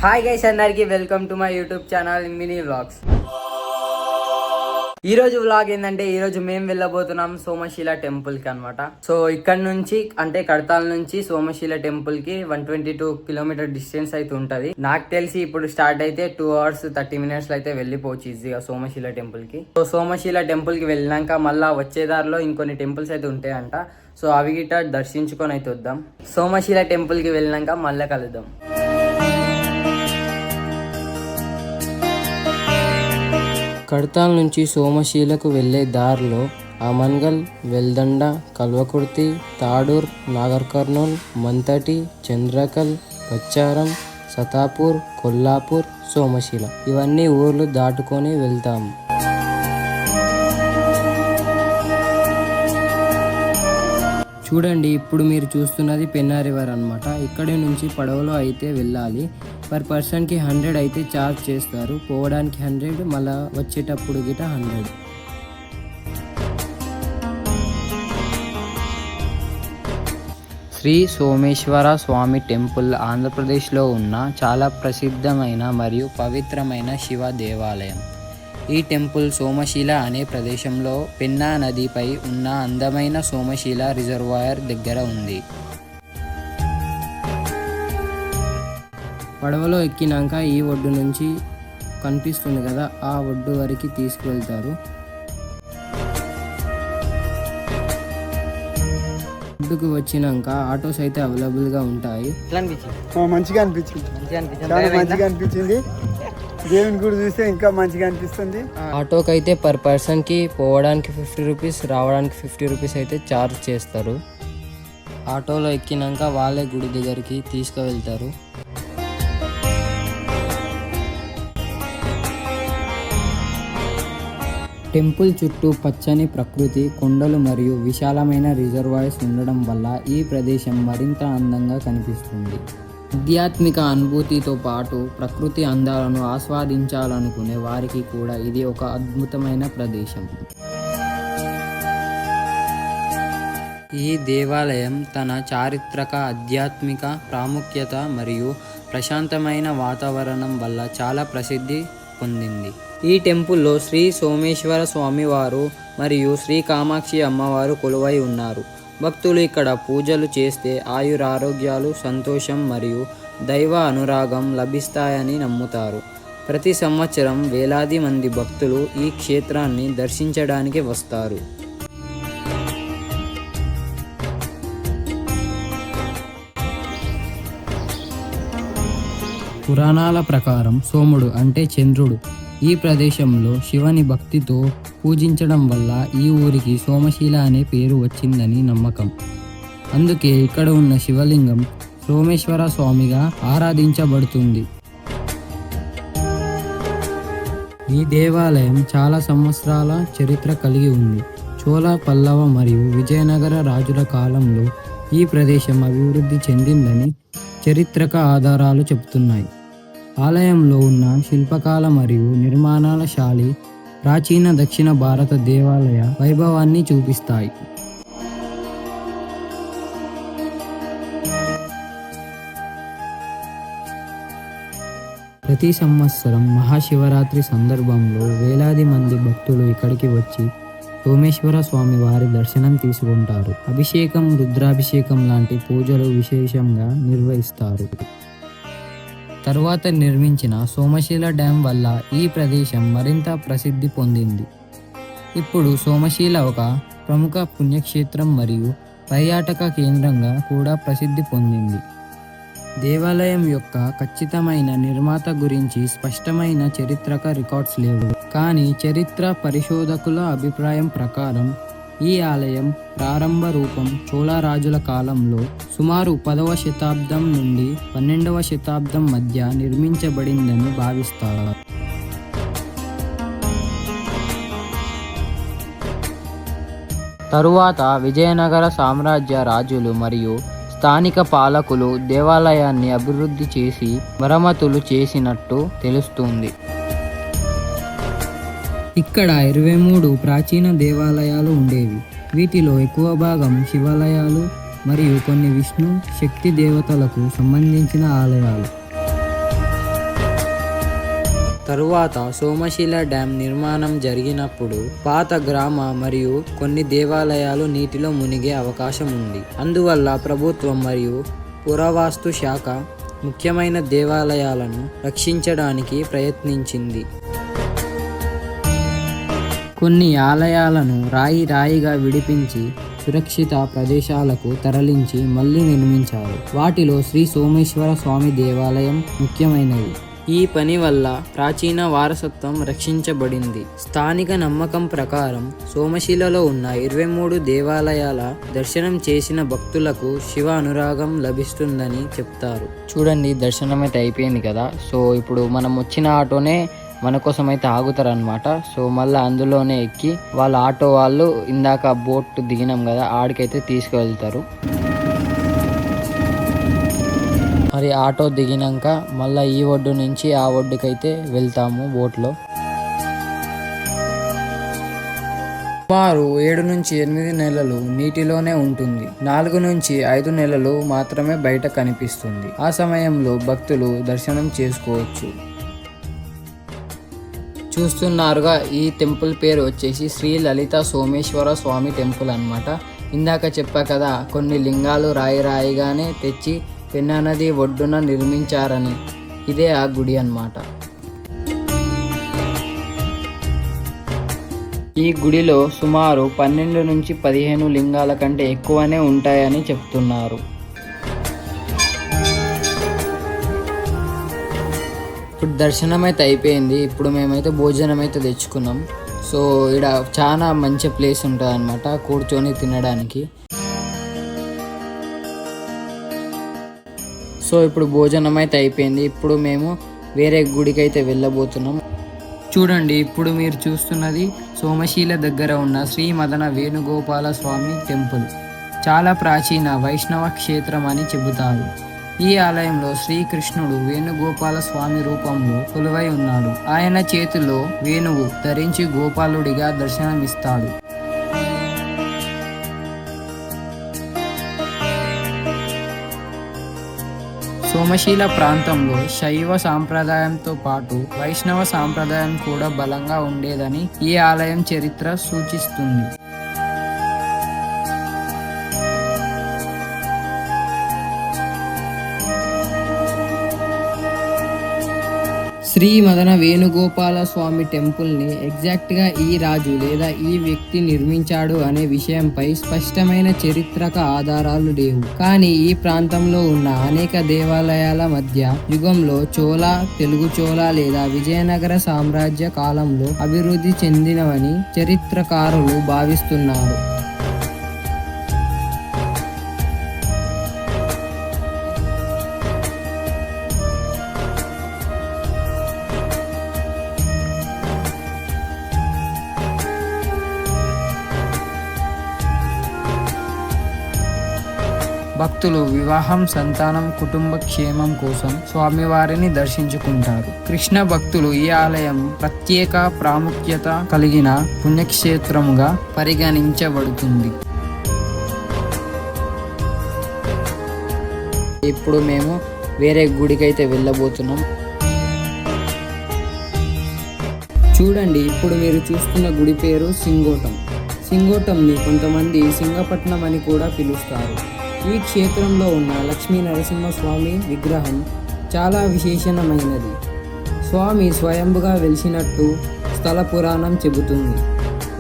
Hi guys, అందరికి welcome to my YouTube channel mini vlogs. ఈ రోజు వ్లాగ్ ఏంటంటే, ఈ రోజు మేము వెళ్ళబోతున్నాం సోమశిల టెంపుల్ కి అనమాట. సో ఇక్కడ నుంచి అంటే కడతాల్ నుంచి సోమశిల టెంపుల్ కి 122 కిలోమీటర్ డిస్టెన్స్ అయితే ఉంటది. నాకు తెలిసి ఇప్పుడు స్టార్ట్ అయితే 2 hours 30 minutes అయితే వెళ్ళిపోవచ్చు ఈజీగా సోమశిల టెంపుల్ కి. సో సోమశిల టెంపుల్ కి వెళ్ళినాక మళ్ళా వచ్చే దారిలో ఇంకొన్ని టెంపుల్స్ అయితే ఉంటాయంట. సో అవి గిట్ట దర్శించుకొని అయితే వద్దాం. సోమశిల టెంపుల్ కి వెళ్ళినాక మళ్ళీ కలుద్దాం. కడతాల్ నుంచి సోమశిలకు వెళ్ళే దారిలో ఆమన్గల్, వెల్దండ, కల్వకుర్తి, తాడూర్, నాగర్ కర్నూల్, మంతటి, చంద్రకల్, బచ్చారం, సతాపూర్, కొల్లాపూర్, సోమశిల ఇవన్నీ ఊర్లు దాటుకొని వెళ్తాము. చూడండి, ఇప్పుడు మీరు చూస్తున్నది పెన్నా రివర్ అనమాట. ఇక్కడి నుంచి పడవలో అయితే వెళ్ళాలి. పర్ పర్సన్కి 100 అయితే ఛార్జ్ చేస్తారు. పోవడానికి 100, మళ్ళీ వచ్చేటప్పుడు గిట 100. శ్రీ సోమేశ్వర స్వామి టెంపుల్ ఆంధ్రప్రదేశ్లో ఉన్న చాలా ప్రసిద్ధమైన మరియు పవిత్రమైన శివ దేవాలయం. ఈ టెంపుల్ సోమశిల అనే ప్రదేశంలో పెన్నా నదిపై ఉన్న అందమైన సోమశిల రిజర్వాయర్ దగ్గర ఉంది. పడవలో ఎక్కినాక ఈ ఒడ్డు నుంచి కనిపిస్తుంది కదా, ఆ ఒడ్డు వరకు తీసుకువెళ్తారు. ఒడ్డుకు వచ్చినాక ఆటోస్ అయితే అవైలబుల్గా ఉంటాయి. మంచిగా అనిపించింది. దేవుని గుడి చూస్తే ఇంకా మంచిగా అనిపిస్తుంది. ఆటోకి అయితే పర్ పర్సన్కి పోవడానికి 50 రూపీస్, రావడానికి 50 రూపీస్ అయితే ఛార్జ్ చేస్తారు. ఆటోలో ఎక్కినాక వాళ్ళే గుడి దగ్గరికి తీసుకువెళ్తారు. టెంపుల్ చుట్టూ పచ్చని ప్రకృతి, కొండలు మరియు విశాలమైన రిజర్వాయర్స్ ఉండడం వల్ల ఈ ప్రదేశం మరింత అందంగా కనిపిస్తుంది. ఆధ్యాత్మిక అనుభూతితో పాటు ప్రకృతి అందాలను ఆస్వాదించాలనుకునే వారికి కూడా ఇది ఒక అద్భుతమైన ప్రదేశం. ఈ దేవాలయం తన చారిత్రక, ఆధ్యాత్మిక ప్రాముఖ్యత మరియు ప్రశాంతమైన వాతావరణం వల్ల చాలా ప్రసిద్ధి పొందింది. ఈ టెంపుల్లో శ్రీ సోమేశ్వర స్వామి వారు మరియు శ్రీ కామాక్షి అమ్మవారు కొలువై ఉన్నారు. భక్తులు ఇక్కడ పూజలు చేస్తే ఆయురారోగ్యాలు, సంతోషం మరియు దైవ అనురాగం లభిస్తాయని నమ్ముతారు. ప్రతి సంవత్సరం వేలాది మంది భక్తులు ఈ క్షేత్రాన్ని దర్శించడానికి వస్తారు. పురాణాల ప్రకారం సోముడు అంటే చంద్రుడు ఈ ప్రదేశంలో శివుని భక్తితో పూజించడం వల్ల ఈ ఊరికి సోమశిల అనే పేరు వచ్చిందని నమ్మకం. అందుకే ఇక్కడ ఉన్న శివలింగం సోమేశ్వర స్వామిగా ఆరాధించబడుతుంది. ఈ దేవాలయం చాలా సంవత్సరాల చరిత్ర కలిగి ఉంది. చోళ, పల్లవ మరియు విజయనగర రాజుల కాలంలో ఈ ప్రదేశం అభివృద్ధి చెందిందని చరిత్రక ఆధారాలు చెబుతున్నాయి. ఆలయంలో ఉన్న శిల్పకళ మరియు నిర్మాణాల శైలి ప్రాచీన దక్షిణ భారత దేవాలయ వైభవాన్ని చూపిస్తాయి. ప్రతి సంవత్సరం మహాశివరాత్రి సందర్భంలో వేలాది మంది భక్తులు ఇక్కడికి వచ్చి సోమేశ్వర స్వామి వారి దర్శనం తీసుకుంటారు. అభిషేకం, రుద్రాభిషేకం లాంటి పూజలు విశేషంగా నిర్వహిస్తారు. తరువాత నిర్మించిన సోమశిల డ్యాం వల్ల ఈ ప్రదేశం మరింత ప్రసిద్ధి పొందింది. ఇప్పుడు సోమశిల ఒక ప్రముఖ పుణ్యక్షేత్రం మరియు పర్యాటక కేంద్రంగా కూడా ప్రసిద్ధి పొందింది. దేవాలయం యొక్క ఖచ్చితమైన నిర్మాత గురించి స్పష్టమైన చరిత్రక రికార్డ్స్ లేవు. కానీ చరిత్ర పరిశోధకుల అభిప్రాయం ప్రకారం ఈ ఆలయం ప్రారంభ రూపం చోళ రాజుల కాలంలో సుమారు 10వ శతాబ్దం నుండి 12వ శతాబ్దం మధ్య నిర్మించబడిందని భావిస్తారు. తరువాత విజయనగర సామ్రాజ్య రాజులు మరియు స్థానిక పాలకులు దేవాలయాన్ని అభివృద్ధి చేసి మరమ్మతులు చేసినట్టు తెలుస్తుంది. ఇక్కడ 23 ప్రాచీన దేవాలయాలు ఉండేవి. వీటిలో ఎక్కువ భాగం శివాలయాలు మరియు కొన్ని విష్ణు శక్తి దేవతలకు సంబంధించిన ఆలయాలు. తరువాత సోమశిల డ్యాం నిర్మాణం జరిగినప్పుడు పాత గ్రామ మరియు కొన్ని దేవాలయాలు నీటిలో మునిగే అవకాశం ఉంది. అందువల్ల ప్రభుత్వం మరియు పురావస్తు శాఖ ముఖ్యమైన దేవాలయాలను రక్షించడానికి ప్రయత్నించింది. కొన్ని ఆలయాలను రాయిగా విడిపించి సురక్షిత ప్రదేశాలకు తరలించి మళ్ళీ నిర్మించారు. వాటిలో శ్రీ సోమేశ్వర స్వామి దేవాలయం ముఖ్యమైనది. ఈ పని వల్ల ప్రాచీన వారసత్వం రక్షించబడింది. స్థానిక నమ్మకం ప్రకారం సోమశిలలో ఉన్న 23 దేవాలయాల దర్శనం చేసిన భక్తులకు శివ అనురాగం లభిస్తుందని చెప్తారు. చూడండి, దర్శనం అయితే అయిపోయింది కదా. సో ఇప్పుడు మనం వచ్చిన ఆటోనే మన కోసం అయితే ఆగుతారనమాట. సో మళ్ళీ అందులోనే ఎక్కి వాళ్ళ ఆటో వాళ్ళు ఇందాక బోట్ దిగినాం కదా ఆడికైతే తీసుకువెళ్తారు. మరి ఆటో దిగినాక మళ్ళీ ఈ ఒడ్డు నుంచి ఆ ఒడ్డుకైతే వెళ్తాము బోట్లో. సుమారు 7 నుంచి 8 నెలలు నీటిలోనే ఉంటుంది. 4 నుంచి 5 నెలలు మాత్రమే బయట కనిపిస్తుంది. ఆ సమయంలో భక్తులు దర్శనం చేసుకోవచ్చు. చూస్తున్నారుగా, ఈ టెంపుల్ పేరు వచ్చేసి శ్రీ లలిత సోమేశ్వర స్వామి టెంపుల్ అన్నమాట. ఇందాక చెప్పా కదా, కొన్ని లింగాలు రాయిగానే తెచ్చి పెన్నా నది ఒడ్డున నిర్మించారని. ఇదే ఆ గుడి అన్నమాట. ఈ గుడిలో సుమారు 12 నుంచి 15 లింగాల కంటే ఎక్కువనే ఉంటాయని చెప్తున్నారు. ఇప్పుడు దర్శనం అయితే అయిపోయింది. ఇప్పుడు మేమైతే భోజనం అయితే తెచ్చుకున్నాం. సో ఇక్కడ చాలా మంచి ప్లేస్ ఉంటుంది అన్నమాట కూర్చొని తినడానికి. సో ఇప్పుడు భోజనం అయితే అయిపోయింది. ఇప్పుడు మేము వేరే గుడికి అయితే వెళ్ళబోతున్నాం. చూడండి, ఇప్పుడు మీరు చూస్తున్నది సోమశీల దగ్గర ఉన్న శ్రీ మదన వేణుగోపాల స్వామి టెంపుల్. చాలా ప్రాచీన వైష్ణవ క్షేత్రం అని చెబుతారు. ఈ ఆలయంలో శ్రీకృష్ణుడు వేణుగోపాల స్వామి రూపంలో కొలువై ఉన్నాడు. ఆయన చేతిలో వేణువు ధరించి గోపాలుడిగా దర్శనమిస్తాడు. సోమశీల ప్రాంతంలో శైవ సాంప్రదాయంతో పాటు వైష్ణవ సాంప్రదాయం కూడా బలంగా ఉండేదని ఈ ఆలయం చరిత్ర సూచిస్తుంది. శ్రీ మదన వేణుగోపాల స్వామి టెంపుల్ని ఎగ్జాక్ట్గా ఈ రాజు లేదా ఈ వ్యక్తి నిర్మించాడు అనే విషయంపై స్పష్టమైన చారిత్రక ఆధారాలు లేవు. కానీ ఈ ప్రాంతంలో ఉన్న అనేక దేవాలయాల మధ్య యుగంలో చోళ, తెలుగు చోళ లేదా విజయనగర సామ్రాజ్య కాలంలో అభివృద్ధి చెందినవని చరిత్రకారులు భావిస్తున్నారు. భక్తులు వివాహం, సంతానం, కుటుంబ క్షేమం కోసం స్వామివారిని దర్శించుకుంటారు. కృష్ణ భక్తులు ఈ ఆలయం ప్రత్యేక ప్రాముఖ్యత కలిగిన పుణ్యక్షేత్రంగా పరిగణించబడుతుంది. ఇప్పుడు మేము వేరే గుడికైతే వెళ్ళబోతున్నాం. చూడండి, ఇప్పుడు మీరు చూస్తున్న గుడి పేరు సింగోటం. సింగోటంని కొంతమంది సింగపట్నం అని కూడా పిలుస్తారు. ఈ క్షేత్రంలో ఉన్న లక్ష్మీ నరసింహస్వామి విగ్రహం చాలా విశేషమైనది. స్వామి స్వయంభుగా వెలిసినట్టు స్థల పురాణం చెబుతుంది.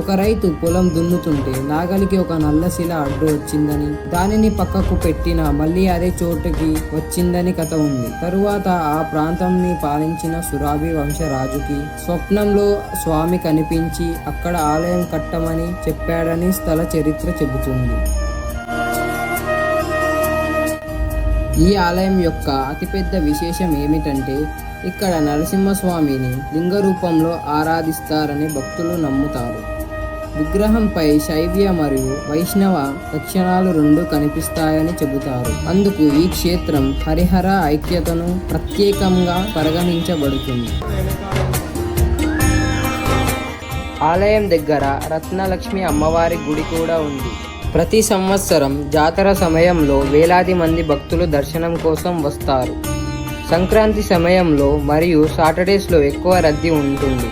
ఒక రైతు పొలం దున్నుతుంటే నాగలికి ఒక నల్లశిల అడ్డు వచ్చిందని, దానిని పక్కకు పెట్టినా మళ్ళీ అదే చోటుకి వచ్చిందని కథ ఉంది. తరువాత ఆ ప్రాంతాన్ని పాలించిన సురాభి వంశరాజుకి స్వప్నంలో స్వామి కనిపించి అక్కడ ఆలయం కట్టమని చెప్పాడని స్థల చరిత్ర చెబుతుంది. ఈ ఆలయం యొక్క అతిపెద్ద విశేషం ఏమిటంటే ఇక్కడ నరసింహస్వామిని లింగ రూపంలో ఆరాధిస్తారని భక్తులు నమ్ముతారు. విగ్రహంపై శైవ్య మరియు వైష్ణవ లక్షణాలు 2 కనిపిస్తాయని చెబుతారు. అందుకు ఈ క్షేత్రం హరిహర ఐక్యతను ప్రత్యేకంగా పరిగణించబడుతుంది. ఆలయం దగ్గర రత్నలక్ష్మి అమ్మవారి గుడి కూడా ఉంది. ప్రతి సంవత్సరం జాతర సమయంలో వేలాది మంది భక్తులు దర్శనం కోసం వస్తారు. సంక్రాంతి సమయంలో మరియు సాటర్డేస్లో ఎక్కువ రద్దీ ఉంటుంది.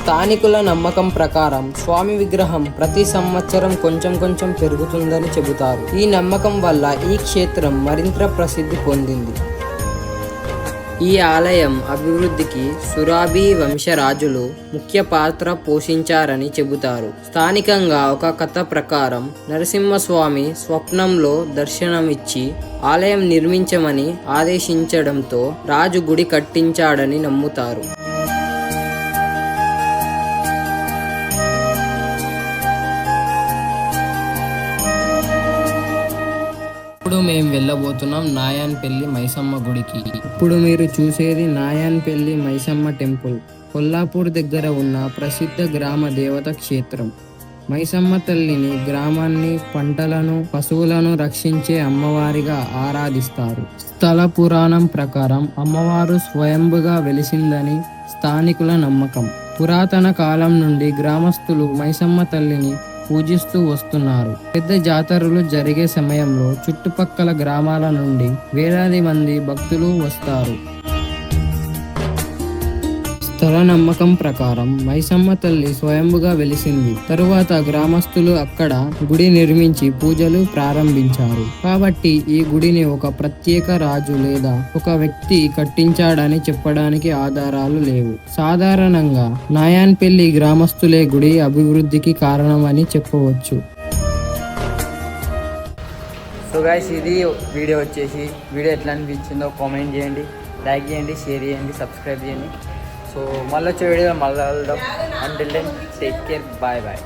స్థానికుల నమ్మకం ప్రకారం స్వామి విగ్రహం ప్రతి సంవత్సరం కొంచెం పెరుగుతుందని చెబుతారు. ఈ నమ్మకం వల్ల ఈ క్షేత్రం మరింత ప్రసిద్ధి పొందింది. ఈ ఆలయం అభివృద్ధికి సురాబీ వంశరాజులు ముఖ్య పాత్ర పోషించారని చెబుతారు. స్థానికంగా ఒక కథ ప్రకారం నరసింహస్వామి స్వప్నంలో దర్శనమిచ్చి ఆలయం నిర్మించమని ఆదేశించడంతో రాజు గుడి కట్టించాడని నమ్ముతారు. ఇప్పుడు మేము వెళ్ళబోతున్నాం నాయాన్పల్లి మైసమ్మ గుడికి. ఇప్పుడు మీరు చూసేది నాయాన్పల్లి మైసమ్మ టెంపుల్. కొల్లాపూర్ దగ్గర ఉన్న ప్రసిద్ధ గ్రామ దేవత క్షేత్రం. మైసమ్మ తల్లిని గ్రామాన్ని, పంటలను, పశువులను రక్షించే అమ్మవారిగా ఆరాధిస్తారు. స్థల పురాణం ప్రకారం అమ్మవారు స్వయంభుగా వెలిసిందని స్థానికుల నమ్మకం. పురాతన కాలం నుండి గ్రామస్తులు మైసమ్మ తల్లిని పూజిస్తూ వస్తున్నారు. పెద్ద జాతరలు జరిగే సమయంలో చుట్టుపక్కల గ్రామాల నుండి వేలాది మంది భక్తులు వస్తారు. స్థల నమ్మకం ప్రకారం మైసమ్మ తల్లి స్వయంభుగా వెలిసింది. తరువాత గ్రామస్తులు అక్కడ గుడి నిర్మించి పూజలు ప్రారంభించారు. కాబట్టి ఈ గుడిని ఒక ప్రత్యేక రాజు లేదా ఒక వ్యక్తి కట్టించాడని చెప్పడానికి ఆధారాలు లేవు. సాధారణంగా నాయాన్పల్లి గ్రామస్తులే గుడి అభివృద్ధికి కారణమని చెప్పవచ్చు. సో గైస్, ఇది వీడియో వచ్చేసి వీడియో ఎట్లా అనిపించిందో కామెంట్ చేయండి, లైక్ చేయండి, షేర్ చేయండి, సబ్స్క్రైబ్ చేయండి. సో మళ్ళీ వచ్చే వీడియో మళ్ళీ వెళ్దాం. Until then take care, bye bye.